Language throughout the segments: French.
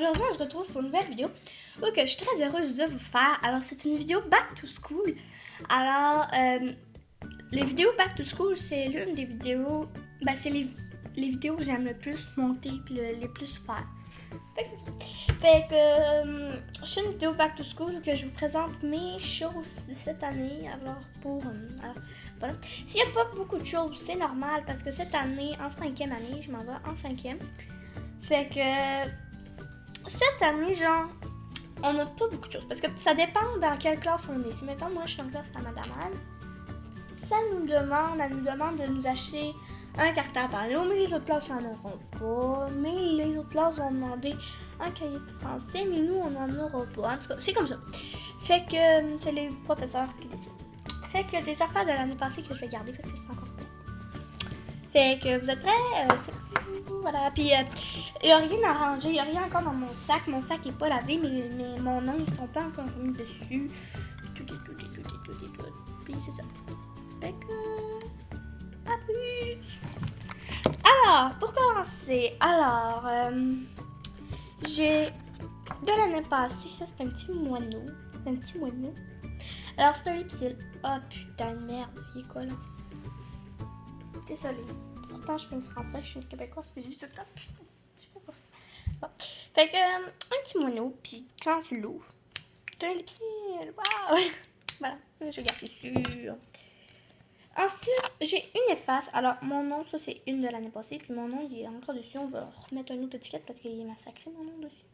Aujourd'hui, on se retrouve pour une nouvelle vidéo que je suis très heureuse de vous faire. Alors, c'est une vidéo Back to School. Alors, les vidéos Back to School, c'est l'une des vidéos... c'est les vidéos que j'aime le plus monter et les plus faire. Fait que c'est ça. Fait que c'est une vidéo Back to School où je vous présente mes choses de cette année. Alors, voilà. S'il n'y a pas beaucoup de choses, c'est normal parce que cette année, en 5e année, je m'en vais en 5e. Fait que cette année, genre, on n'a pas beaucoup de choses. Parce que ça dépend dans quelle classe on est. Si, mettons, moi, je suis en classe à Madame Anne, elle nous demande de nous acheter un caractère panneau, mais les autres classes n'en auront pas. Mais les autres classes vont demander un cahier de français, mais nous, on n'en aura pas. En tout cas, c'est comme ça. Fait que c'est les professeurs qui décident. Fait que les affaires de l'année passée que je vais garder parce que c'est encore bon. Fait que vous êtes prêts? C'est voilà. Puis il n'y a rien à ranger, il n'y a rien encore dans mon sac. Mon sac n'est pas lavé, mais mon nom, ils sont pas encore mis dessus. Tout. Puis c'est ça. Fait que... à plus! Alors, pour commencer, j'ai de l'année passée, ça c'est un petit moineau. Alors, c'est un lipsil. Oh putain de merde, il est collant. Désolée. Pourtant, je suis une Française, je suis une Québécoise, puis je dis tout le temps. Je sais pas pourquoi. Bon. Fait que, un petit moineau, puis quand tu l'ouvres, t'as un lipsil. Waouh! Voilà, je garde sûr. Ensuite, j'ai une efface. Alors, mon nom, ça c'est une de l'année passée, puis mon nom, il est encore dessus. On va remettre une autre étiquette parce qu'il est massacré, mon nom dessus.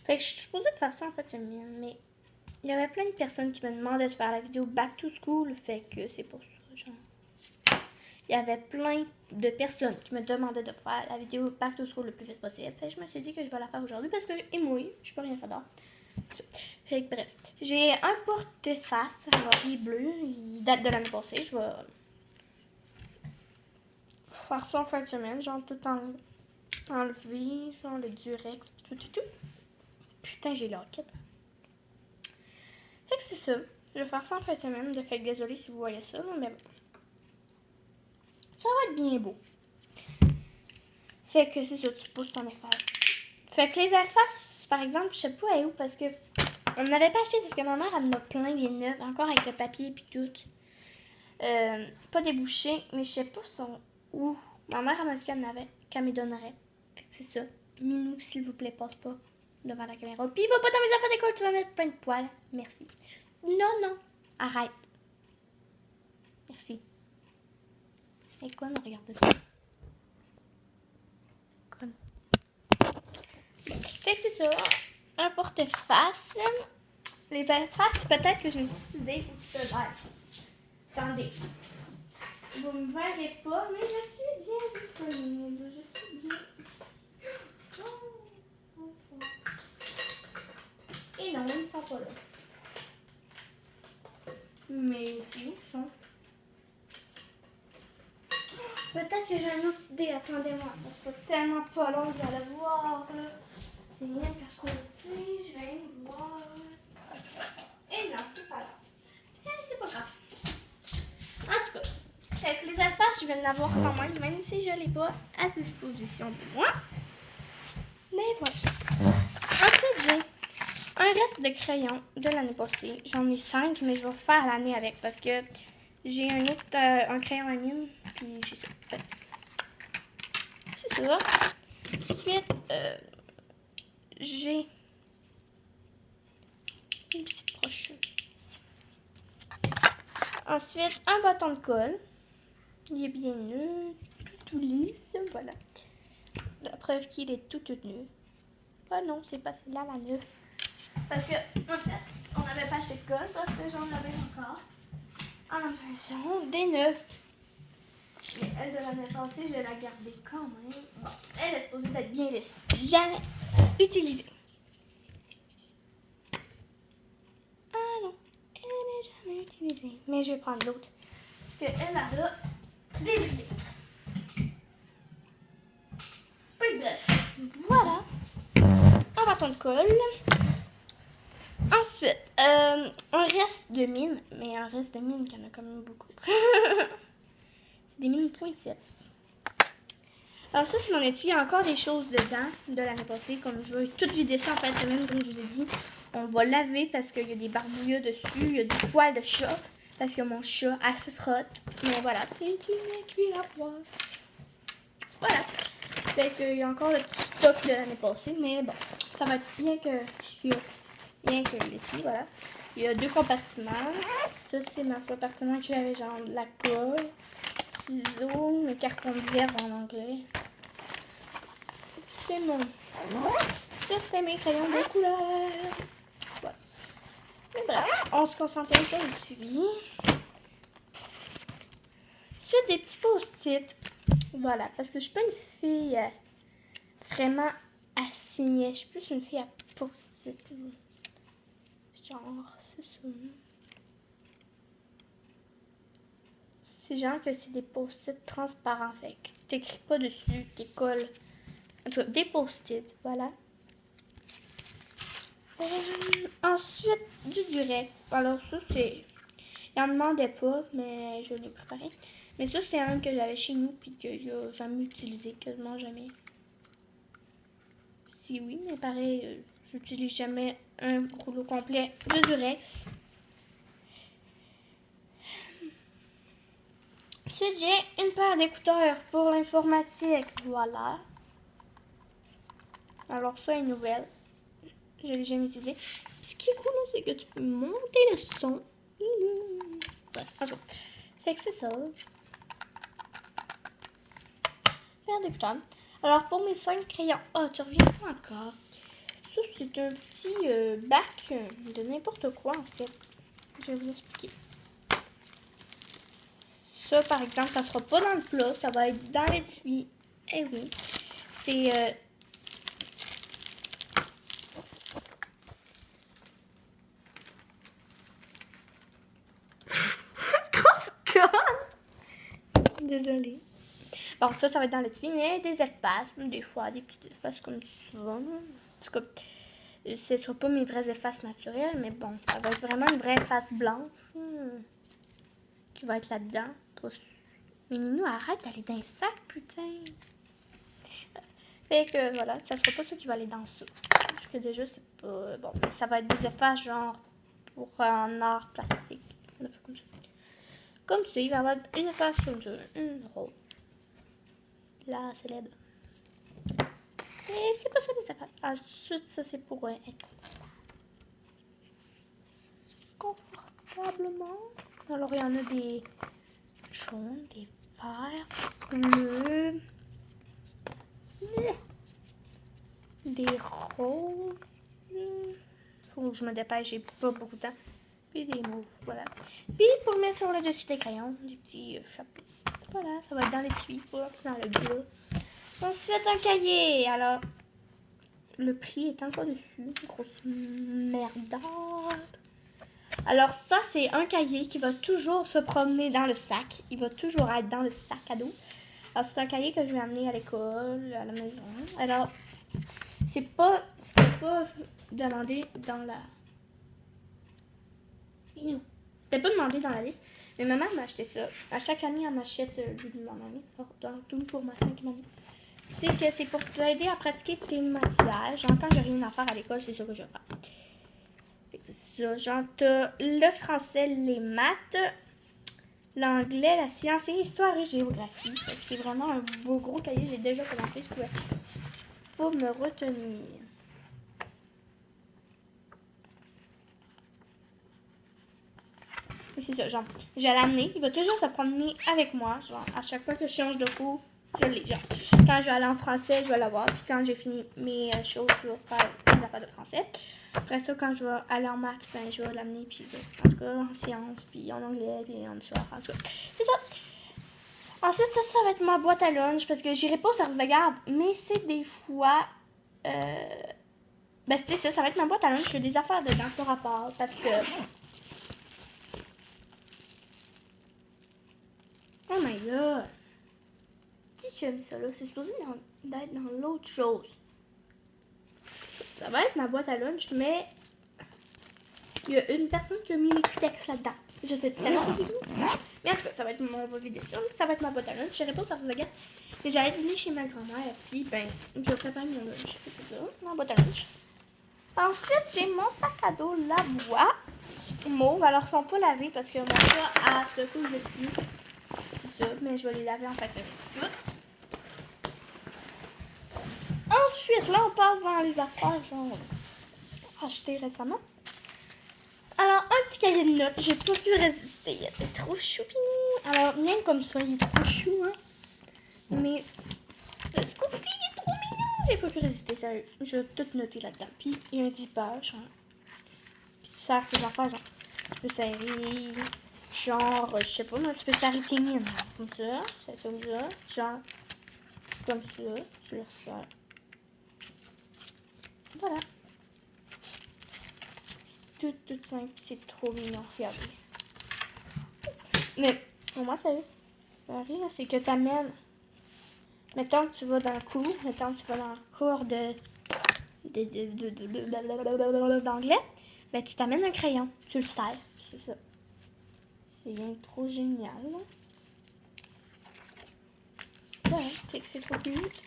Fait que je suis supposée de faire ça en fait, mais il y avait plein de personnes qui me demandaient de faire la vidéo Back to School, fait que c'est pour ça, genre. Il y avait plein de personnes qui me demandaient de faire la vidéo Back to School le plus vite possible. Fait que je me suis dit que je vais la faire aujourd'hui parce que il mouille, je peux rien faire d'autre. Fait que bref, j'ai un porte-face, alors il est bleu, il date de l'année passée. Je vais faire ça en fin de semaine, genre tout enlever, genre le durex, tout. Putain, j'ai l'enquête. Fait que c'est ça, je vais faire ça en fin de semaine. Fait que désolé si vous voyez ça, mais bon. Ça va être bien beau. Fait que c'est ça, tu pousses ton efface. Fait que les effaces, par exemple, je sais pas où parce que on n'avait pas acheté parce que ma mère elle en a plein des neufs, encore avec le papier et tout. Pas débouché, mais je sais pas son où. Ma mère elle m'a dit qu'elle me donnerait. Fait que c'est ça. Minou, s'il vous plaît, passe pas devant la caméra. Puis va pas dans mes affaires d'école, tu vas mettre plein de poils. Merci. Non, arrête. Merci. Et quoi, me regarde ça. Fait que c'est ça, un porte-face. Les faces, peut-être que j'ai une petite idée pour ce verre. Attendez. Vous ne me verrez pas, mais je suis bien disponible. Je suis bien ici. Et non, ils ne sont pas là. Mais c'est où ils sont? Peut-être que j'ai une autre idée. Attendez-moi, ça sera tellement pas long, vous allez voir. Là. C'est rien qu'à côté, je vais me voir. Et non, c'est pas là. C'est pas grave. En tout cas, fait que les affaires, je vais en avoir quand même si je ne l'ai pas à disposition de moi. Mais voilà. Ensuite, j'ai un reste de crayons de l'année passée. J'en ai 5, mais je vais faire l'année avec parce que j'ai un crayon à mine, puis j'ai ça. C'est ça. Ensuite, j'ai une petite broche. Ensuite, un bâton de colle. Il est bien nu, tout lisse, voilà. La preuve qu'il est tout nu. Ah non, c'est pas celle-là la neuve. Parce que, en fait, on n'avait pas acheté de colle parce que j'en avais encore à la maison des neufs. Mais elle de l'année passée, je vais la garder quand même. Bon, elle est supposée d'être bien lisse. Jamais utilisée. Ah non, elle n'est jamais utilisée. Mais je vais prendre l'autre. Parce qu'elle a là débridé. Puis bref, voilà. Un bâton de colle. Ensuite, un reste de mine. Mais un reste de mine, qu'il y en a quand même beaucoup. C'est des mines pointières. Alors ça, c'est mon étui. Il y a encore des choses dedans de l'année passée. Comme je vais tout vider ça en fin de semaine, comme je vous ai dit. On va laver parce qu'il y a des barbouillas dessus. Il y a du poil de chat. Parce que mon chat, elle se frotte. Mais voilà, c'est une étui à roi. Voilà. Fait qu'il y a encore le petit stock de l'année passée. Mais bon, ça va être bien que l'étui, voilà. Il y a 2 compartiments. Ça, c'est mon compartiment que j'avais genre de la colle, ciseaux, mes cartons de verre en anglais. C'est mon... Ça, c'était mes crayons de couleur. Voilà. Mais bref, on se concentre sur le suivi. Ensuite, des petits post-it. Voilà, parce que je suis pas une fille vraiment assignée. Je suis plus une fille à post-it. Genre, c'est ça. C'est genre que c'est des post-it transparents. Fait que t'écris pas dessus, t'écolles. En tout cas, des post-it, voilà. Ensuite, du direct. Alors ça, c'est... Il en demandait pas, mais je l'ai préparé. Mais ça, c'est un que j'avais chez nous puis que j'ai jamais utilisé, quasiment jamais. Si oui, mais pareil, j'utilise jamais un rouleau complet de Durex. Ensuite, j'ai une paire d'écouteurs pour l'informatique. Voilà. Alors ça, est nouvelle. Je l'ai jamais utilisé. Ce qui est cool, c'est que tu peux monter le son. Bref, en tout cas. Fait que c'est ça. Paire d'écouteurs. Alors, pour mes 5 crayons... Ah, tu reviens pas encore. Ça, c'est un petit bac de n'importe quoi, en fait. Je vais vous expliquer. Ça, par exemple, ça sera pas dans le plat. Ça va être dans l'étui. Eh oui. C'est... Grosse conne! Désolée. Bon, ça va être dans l'étui, mais des effaces, des fois, des petites effaces comme ça. En tout cas, ce ne sera pas mes vraies effaces naturelles, mais bon, ça va être vraiment une vraie efface blanche qui va être là-dedans. Mais Minou, arrête d'aller dans un sac, putain! Fait que voilà, ça sera pas ça qui va aller dans ça. Parce que déjà, c'est pas... Bon, mais ça va être des effaces genre pour un art plastique. On a fait comme ça. Comme ça, il va y avoir une efface comme ça, une rose. La célèbre. Et c'est pas ça les effaces. Ensuite, ça c'est pour être confortablement. Alors, il y en a des jaunes, des verts, bleus, des roses. Faut que je me dépêche, j'ai pas beaucoup de temps. Puis des mauves, voilà. Puis pour mettre sur le dessus des crayons, des petits chapeaux. Voilà, ça va être dans l'étui, pas dans le bleu. Ensuite, un cahier. Alors, le prix est encore dessus. Grosse merde. Alors, ça, c'est un cahier qui va toujours se promener dans le sac. Il va toujours être dans le sac à dos. Alors, c'est un cahier que je vais amener à l'école, à la maison. Alors, c'était pas demandé dans la... C'était pas demandé dans la liste. Mais maman m'a acheté ça. À chaque année, elle m'achète mon année. Tout pour ma 5e année. C'est que c'est pour t'aider à pratiquer tes matières. Genre, quand j'ai rien à faire à l'école, c'est ça que je vais faire. C'est ça. Genre, t'as le français, les maths, l'anglais, la science et histoire et géographie. C'est vraiment un beau gros cahier. J'ai déjà commencé. Je pouvais pas me retenir. Et c'est ça, genre, je vais l'amener. Il va toujours se promener avec moi. Genre, à chaque fois que je change de cours, je l'ai. Genre, quand je vais aller en français, je vais l'avoir. Puis quand j'ai fini mes choses, je vais faire les affaires de français. Après ça, quand je vais aller en maths, ben, je vais l'amener. Puis, en tout cas, en sciences, puis en anglais, puis en histoire. En tout cas, c'est ça. Ensuite, ça va être ma boîte à lunch. Parce que j'irai pas au service de garde. Mais c'est des fois... Ben, c'est ça va être ma boîte à lunch. J'ai des affaires dedans par rapport. Parce que... Oh my god! Qui a mis ça là? C'est supposé d'être dans l'autre chose. Ça va être ma boîte à lunch, mais il y a une personne qui a mis les cutex là-dedans. Je sais tellement pas qui. Mais en tout cas, ça va être mon vidéo. Ça va être ma boîte à lunch. Je n'irai pas au service de garde. J'allais dîner chez ma grand-mère, puis ben, je prépare mon lunch. C'est ça, ma boîte à lunch. Ensuite, j'ai mon sac à dos Lavoie mauve. Alors, ils sont pas lavés parce que mon chat a ce coup de dessus. C'est ça, mais je vais les laver en fait tout. Ensuite, là, on passe dans les affaires, genre, achetées récemment. Alors, un petit cahier de notes, j'ai pas pu résister. Il était trop choupinou. Alors, rien comme ça, il est trop chou, hein. Mais, de ce côté, il est trop mignon. J'ai pas pu résister, sérieux. Je vais tout noter là-dedans. Puis, il y a un 10 pages, hein. Puis, tu sers tes affaires, genre, tu peux serrer, genre, je sais pas, moi, tu peux serrer tes mines, comme ça, c'est ça, comme ça, genre, comme ça, tu le resserres. Voilà. Tout simple, c'est trop mignon, regardez. Mais, pour moi, ça arrive, c'est que t'amènes, mettons que tu vas dans le cours, mettons que tu vas dans le cours d'anglais, ben tu t'amènes un crayon, tu le sers, c'est ça. C'est bien trop génial, là. Ouais, c'est trop cute.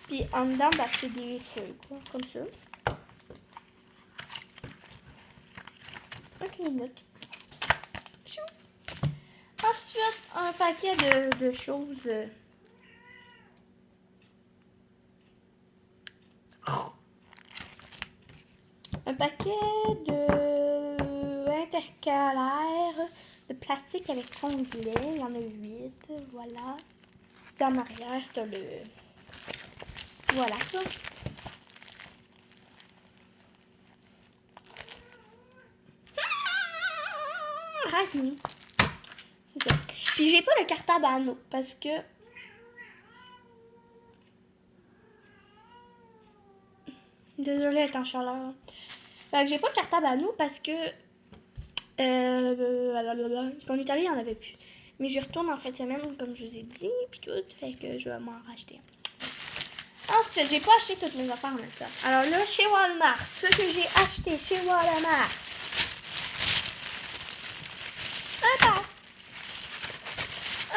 Puis en dedans, ben, c'est des feuilles, quoi, comme ça. Ok, minute. Ensuite, un paquet de choses. Un paquet de intercalaires de plastique avec onglet. Il y en a 8, voilà. Dans l'arrière, t'as le... Voilà, ça. Arrête-nous. C'est ça. Puis j'ai pas le cartable à anneaux parce que... Désolée, elle est en chaleur. Fait que j'ai pas de cartable à anneaux parce que... Quand on est allé, il n'y en avait plus. Mais j'y retourne en fin de semaine, comme je vous ai dit, puis tout. Fait que je vais m'en racheter. Ensuite, j'ai pas acheté toutes mes affaires en même temps. Alors là, chez Walmart, ce que j'ai acheté chez Walmart.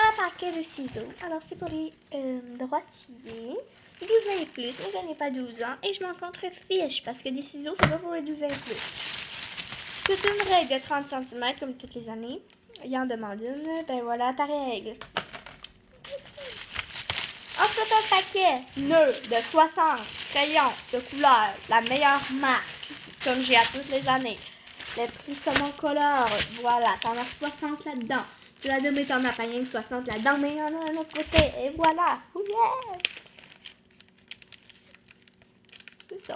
Un paquet de ciseaux. Alors, c'est pour les droitiers. 12 ans et plus, mais je n'ai pas 12 ans. Et je m'en contrefiche parce que des ciseaux, c'est pas pour les 12 ans et plus. Toute une règle de 30 cm comme toutes les années. Il en demande une. Ben voilà ta règle. Ensuite, un paquet nœud de 60 crayons de couleur. La meilleure marque, comme j'ai à toutes les années. Les prix Color. Voilà, t'en as 60 là-dedans. Tu vas donner ton appareil 60 là-dedans, mais il y en a un autre côté. Et voilà. Yeah! C'est ça.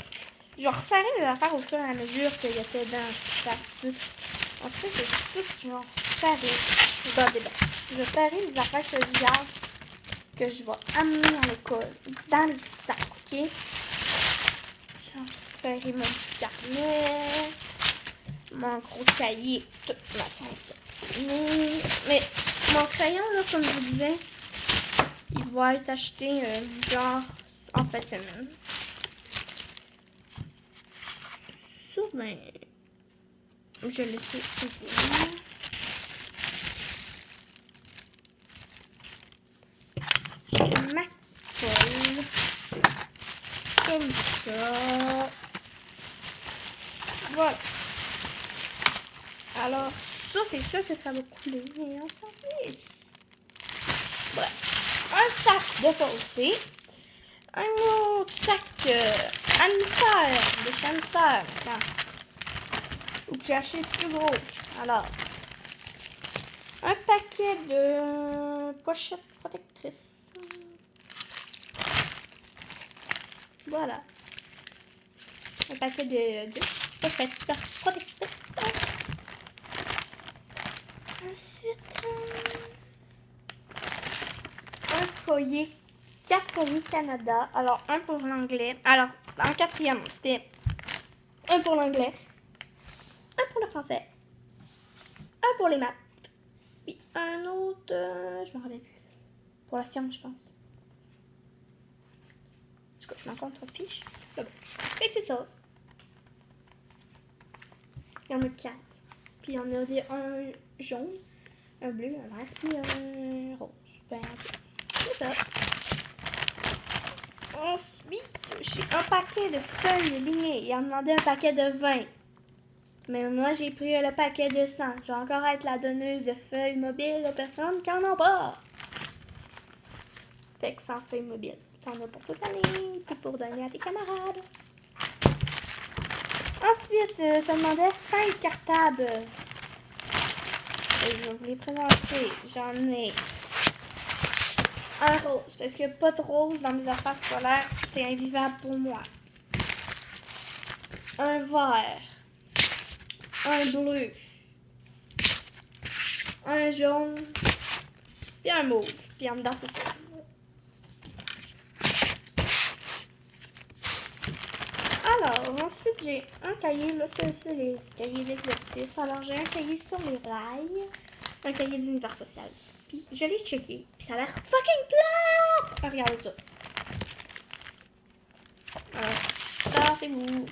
Je vais resserrer les affaires au fur et à mesure qu'il y était dans le sac. En fait, j'ai tout genre serré. Je vais serrer les affaires que je garde, que je vais amener à l'école, dans le sac, ok? Genre, serrer mon petit carnet, mon gros cahier, toute ma ceinture. Mais mon crayon, là, comme je vous disais, il va être acheté genre en fin de semaine. Ça, ben, je le sais toujours. Ma colle. Comme ça. Voilà. Alors, ça, c'est sûr que ça va couler, mais on s'en fiche. Bref. Un sac de fossé. Un autre sac hamster, de hamster maintenant. Ou que j'ai acheté plus gros. Alors, un paquet de pochettes protectrices. Voilà. Un paquet de pochettes protectrices. Ensuite, un collier 4 Canada. Alors, un pour l'anglais. Alors, en quatrième, c'était un pour l'anglais, un pour le français, un pour les maths, puis un autre, je me rappelle plus, pour la science, je pense. En tout cas, je m'en contrefiche. Fait que c'est ça. Il y en a 4. Puis il y en a un jaune, un bleu, un vert, puis un rose. Ben, c'est ça. Ensuite, j'ai un paquet de feuilles lignées. Il en demandait un paquet de 20. Mais moi, j'ai pris le paquet de 100. Je vais encore être la donneuse de feuilles mobiles aux personnes qui en ont pas. Fait que 100 feuilles mobiles. T'en as pour toute l'année, puis pour donner à tes camarades. Ensuite, ça demandait 5 cartables. Et je vais vous les présenter. J'en ai un rose, parce que pas de rose dans mes affaires scolaires, c'est invivable pour moi. Un vert. Un bleu. Un jaune. Puis un mauve. Puis en dedans, c'est ça. Alors, ensuite, j'ai un cahier. Là, c'est les cahiers d'exercice. Alors, j'ai un cahier sur les rails. Un cahier d'univers social. Puis, je l'ai checké. Puis, ça a l'air fucking plate! Regardez ça. Alors, ça, c'est vous.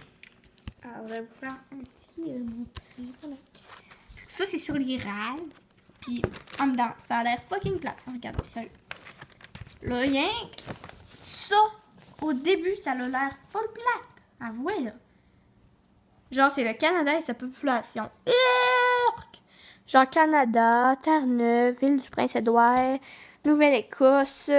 Alors, je vais vous faire un petit... voilà. Ça, c'est sur les rails. Puis, en dedans, ça a l'air fucking plate. Regardez, sérieux. Là, rien que ça, au début, ça a l'air full plate. Avouez, là. Genre, c'est le Canada et sa population. Genre, Canada, Terre-Neuve, Île-du-Prince-Édouard, Nouvelle-Écosse,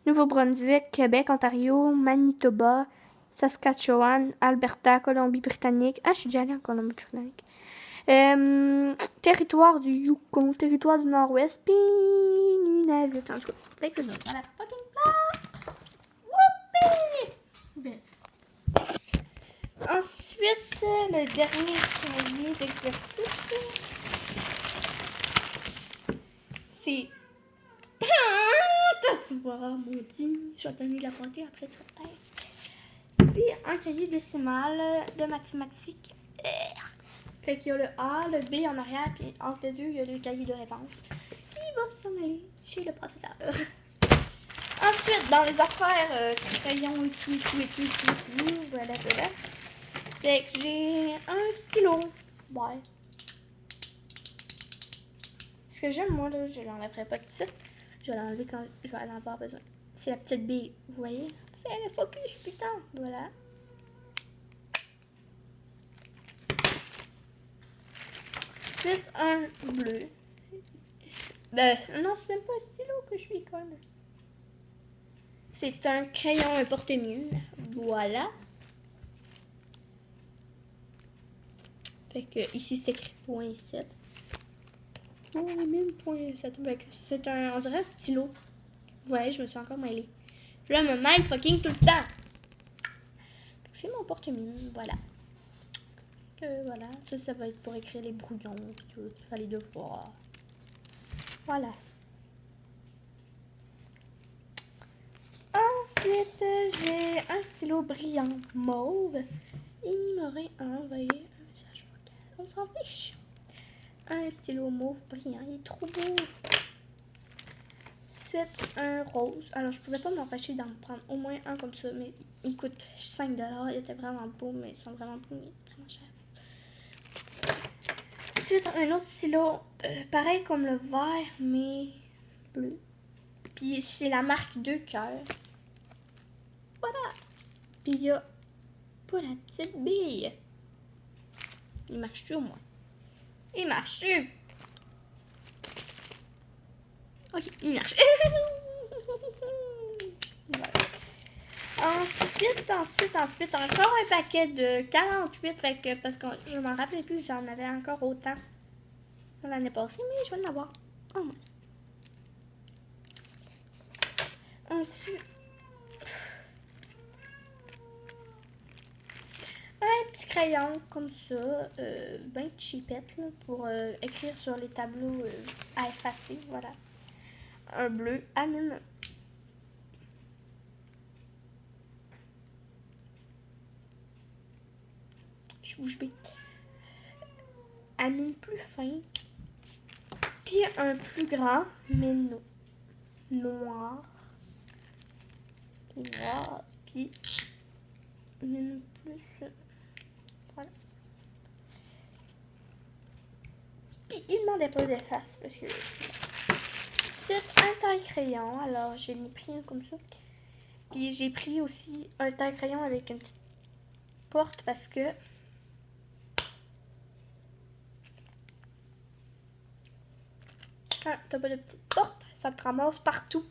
Nouveau-Brunswick, Québec, Ontario, Manitoba, Saskatchewan, Alberta, Colombie-Britannique. Ah, je suis déjà allée en Colombie-Britannique. Territoire du Yukon, territoire du Nord-Ouest, puis Nunavut. En tout cas, avec les autres. Voilà, fucking plat. Whoopie! Bref. Ensuite, le dernier cahier d'exercice, c'est... Tu vois, maudit, je vais te donner de la pointée après sur terre. Puis un cahier décimal de mathématiques. Fait qu'il y a le A, le B en arrière, puis entre les deux, il y a le cahier de réponse qui va s'en aller chez le professeur. Ensuite, dans les affaires, crayons et tout, voilà. Fait que j'ai un stylo. Ouais. Ce que j'aime, moi, là, je l'enlèverai pas tout de suite. Je vais l'enlever quand je vais en avoir besoin. C'est la petite bille, vous voyez? Fais le focus, putain. Voilà. Ensuite, un bleu. Ben, non, c'est même pas un stylo que je suis conne. C'est un crayon, un porte-mine. Voilà. Fait que ici, c'est écrit .7. Oh, même .7. Fait que c'est un, on dirait un stylo. Vous voyez, je me suis encore mêlée. Je me mêle fucking tout le temps. C'est mon porte-mine, voilà. Voilà, ça va être pour écrire les brouillons, tout, les devoirs. Voilà. Ensuite, j'ai un stylo brillant mauve. Il m'aurait envoyé un message vocal. On s'en fiche. Un stylo mauve brillant, il est trop beau. Ensuite, un rose. Alors, je pouvais pas m'empêcher d'en prendre au moins un comme ça, mais il coûte 5 $. Il était vraiment beau, mais ils sont vraiment beaux, mais vraiment chers. Ensuite, un autre stylo, pareil comme le vert, mais bleu. Puis c'est la marque 2 cœurs. Voilà. Puis il y a pas la petite bille. Il marche-tu au moins? Il marche-tu? Ok, il marche. Voilà. Ensuite, encore un paquet de 48. Fait que, parce que je m'en rappelais plus, j'en avais encore autant l'année passée, mais je vais en avoir en masse. Ensuite, un petit crayon comme ça, ben cheapette, là, pour écrire sur les tableaux à effacer, voilà. Un bleu, Amine. Je bouge bien. Amine plus fin. Puis un plus grand, mais noir. Noir. Puis une plus... Voilà. Puis il demandait pas d'efface parce que... Ensuite, un taille crayon. Alors, j'ai pris un comme ça. Puis j'ai pris aussi un taille-crayon avec une petite porte parce que quand t'as pas de petite porte, ça te ramasse partout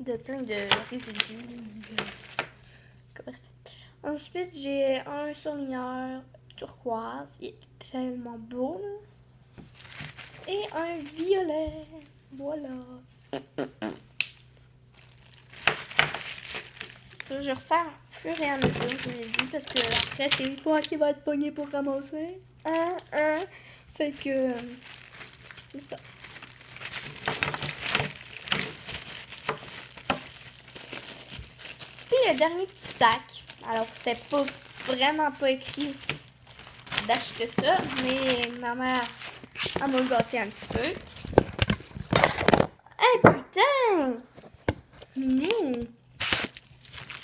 de plein de résidus. Ensuite, j'ai un surligneur turquoise. Il est tellement beau, là. Et un violet. Voilà. Ça, je ressers au fur et à mesure, je l'ai dit, parce que après, c'est toi qui va être pogné pour ramasser. Fait que, c'est ça. Puis le dernier petit sac. Alors, c'était pas vraiment pas écrit d'acheter ça, mais ma mère m'a gâté un petit peu. Hey, putain! Minou!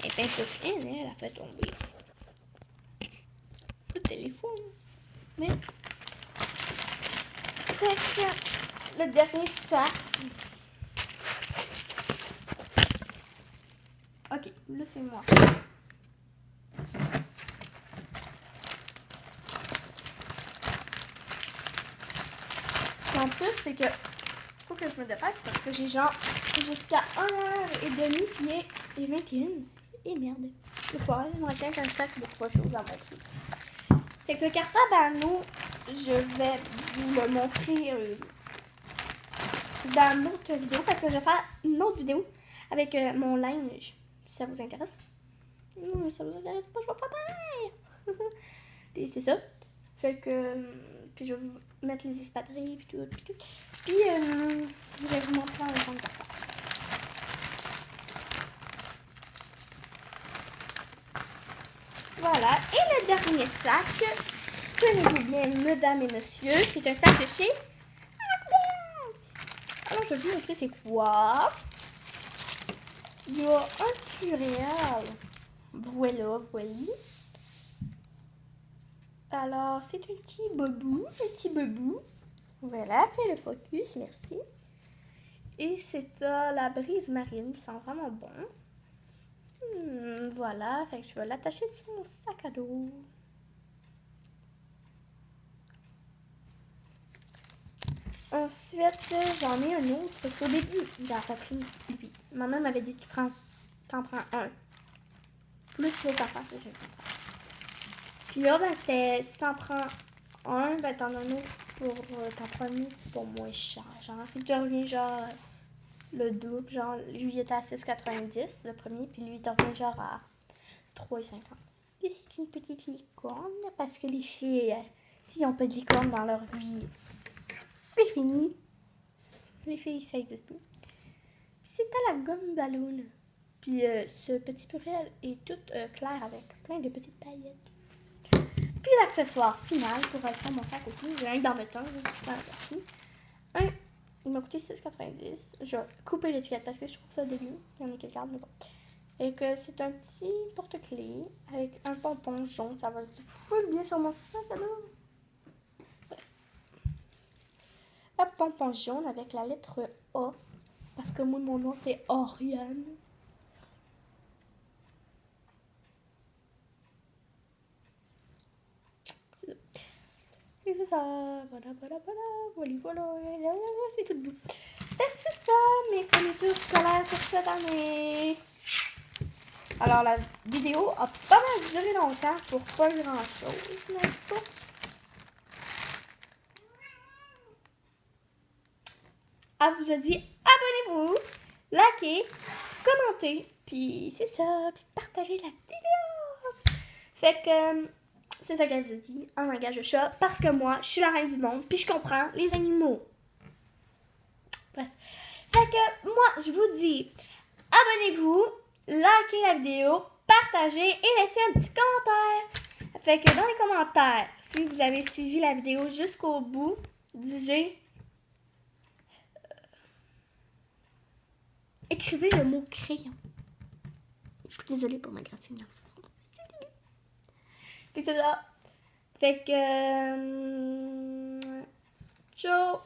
Elle est un peu fine, elle a fait tomber. Le téléphone. Mais. Fait que le dernier sac. Ok, là c'est moi. En plus, c'est que faut que je me dépasse parce que j'ai genre jusqu'à 1h30 puis il est 21. Et merde. C'est pas grave, il me reste un sac de 3 choses à montrer. Fait que le cartable à nous, je vais vous le montrer dans une autre vidéo parce que je vais faire une autre vidéo avec mon linge, si ça vous intéresse. Si ça vous intéresse pas, je vais pas pareil. Puis c'est ça. Fait que puis je vais vous mettre les espadrilles puis tout. Puis je vais vous montrer en même temps le cartable. Voilà. Et le dernier sac, tenez-vous bien, mesdames et messieurs, c'est un sac de chez Alors, je vais vous montrer c'est quoi. Il y a un tutoriel. Voilà. Alors, c'est un petit bobou. Voilà, fais le focus, merci. Et c'est la brise marine, il sent vraiment bon. Voilà, fait que je vais l'attacher sur mon sac à dos. Ensuite, j'en ai un autre, parce qu'au début, j'en ai pris 8. Maman m'avait dit, t'en prends un. Plus l'autre affaire que j'ai fait. Puis là, ben, c'était, si t'en prends un, ben, t'en as un autre pour t'en prendre pour moins cher. Genre, puis tu reviens genre le double, genre, lui il était à 6,90 le premier, puis lui il revient genre à 3,50. Puis c'est une petite licorne, parce que les filles, s'ils n'ont pas de licorne dans leur vie, c'est fini. Les filles, ça n'existe plus. C'était la gomme ballon. Puis ce petit purel est tout clair avec plein de petites paillettes. Puis l'accessoire final pour aller sur mon sac aussi, j'ai un dans le temps, il m'a coûté 6,90. Je vais couper l'étiquette parce que je trouve ça dégueu. Il y en a quelqu'un, mais bon. Et que c'est un petit porte-clés avec un pompon jaune. Ça va full bien sur mon sac à dos. Un pompon jaune avec la lettre A. Parce que moi, mon nom, c'est Oriane. Et c'est ça. Voilà. C'est tout doux. C'est ça, mes fournitures scolaires pour cette année. Alors, la vidéo a pas mal duré longtemps pour pas grand chose, n'est-ce pas? Elle vous a dit abonnez-vous, likez, commentez, puis c'est ça, puis partagez la vidéo. Fait que c'est ça qu'elle vous a dit en langage de chat, parce que moi, je suis la reine du monde, puis je comprends les animaux. Bref. Fait que moi, je vous dis abonnez-vous, likez la vidéo, partagez et laissez un petit commentaire. Fait que dans les commentaires, si vous avez suivi la vidéo jusqu'au bout, écrivez le mot crayon. Désolée pour ma graphie. Fait que c'est ça. Fait que ciao.